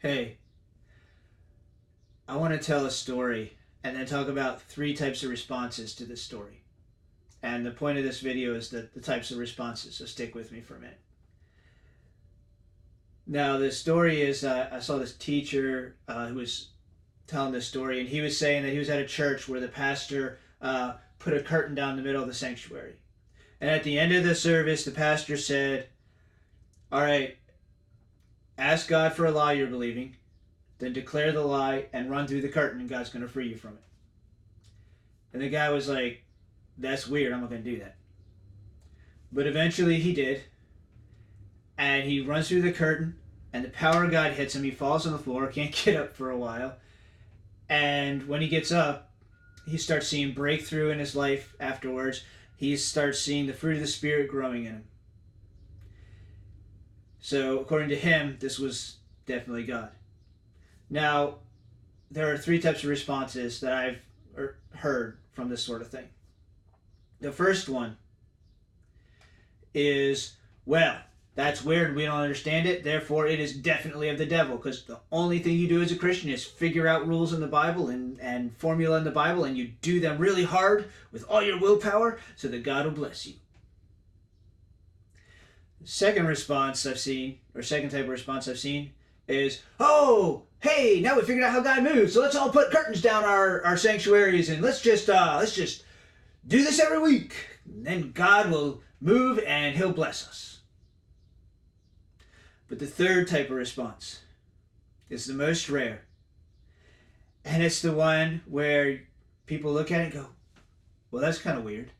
Hey, I want to tell a story and then talk about three types of responses to this story. And the point of this video is that the types of responses, so stick with me for a minute. Now, the story is I saw this teacher who was telling this story, and he was saying that he was at a church where the pastor put a curtain down the middle of the sanctuary. And at the end of the service, the pastor said, "All right, ask God for a lie you're believing, then declare the lie and run through the curtain, and God's going to free you from it." And the guy was like, "That's weird. I'm not going to do that." But eventually he did, and he runs through the curtain, and the power of God hits him. He falls on the floor, can't get up for a while. And when he gets up, he starts seeing breakthrough in his life afterwards. He starts seeing the fruit of the Spirit growing in him. So, according to him, this was definitely God. Now, there are three types of responses that I've heard from this sort of thing. The first one is, well, that's weird, we don't understand it, therefore it is definitely of the devil, because the only thing you do as a Christian is figure out rules in the Bible and formula in the Bible, and you do them really hard with all your willpower so that God will bless you. The second response I've seen, or second type of response I've seen, is, oh, hey, now we figured out how God moves, so let's all put curtains down our sanctuaries, and let's just do this every week. And then God will move and he'll bless us. But the third type of response is the most rare. And it's the one where people look at it and go, well, that's kind of weird.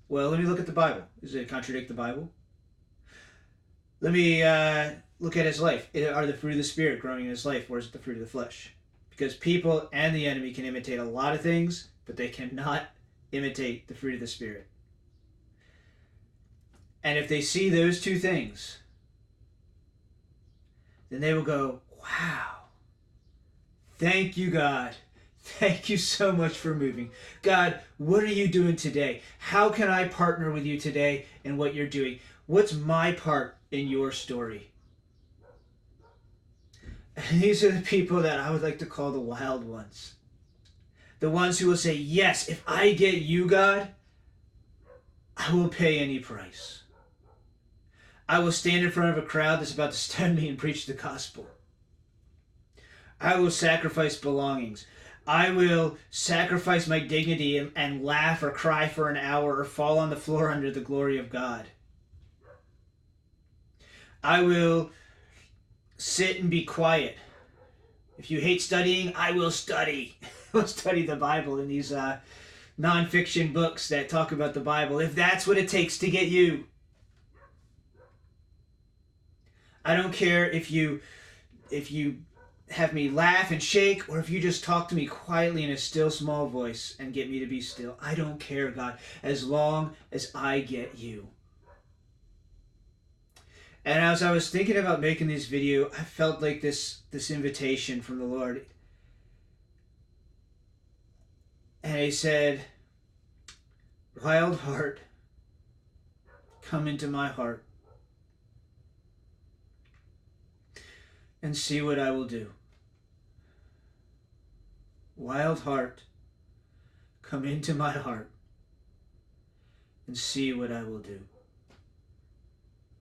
Well, let me look at the Bible. Does it contradict the Bible? Let me look at his life. Are the fruit of the Spirit growing in his life, or is it the fruit of the flesh? Because people and the enemy can imitate a lot of things, but they cannot imitate the fruit of the Spirit. And if they see those two things, then they will go, wow, thank you, God. Thank you so much for moving. God, what are you doing today? How can I partner with you today in what you're doing? What's my part in your story? And these are the people that I would like to call the wild ones. The ones who will say, yes, if I get you, God, I will pay any price. I will stand in front of a crowd that's about to stone me and preach the gospel. I will sacrifice belongings. I will sacrifice my dignity and laugh or cry for an hour or fall on the floor under the glory of God. I will sit and be quiet. If you hate studying, I will study. I'll study the Bible in these non-fiction books that talk about the Bible, if that's what it takes to get you. I don't care if you have me laugh and shake, or if you just talk to me quietly in a still small voice and get me to be still. I don't care, God, as long as I get you. And as I was thinking about making this video, I felt like this invitation from the Lord. And he said, wild heart, come into my heart and see what I will do. Wild heart, come into my heart and see what I will do.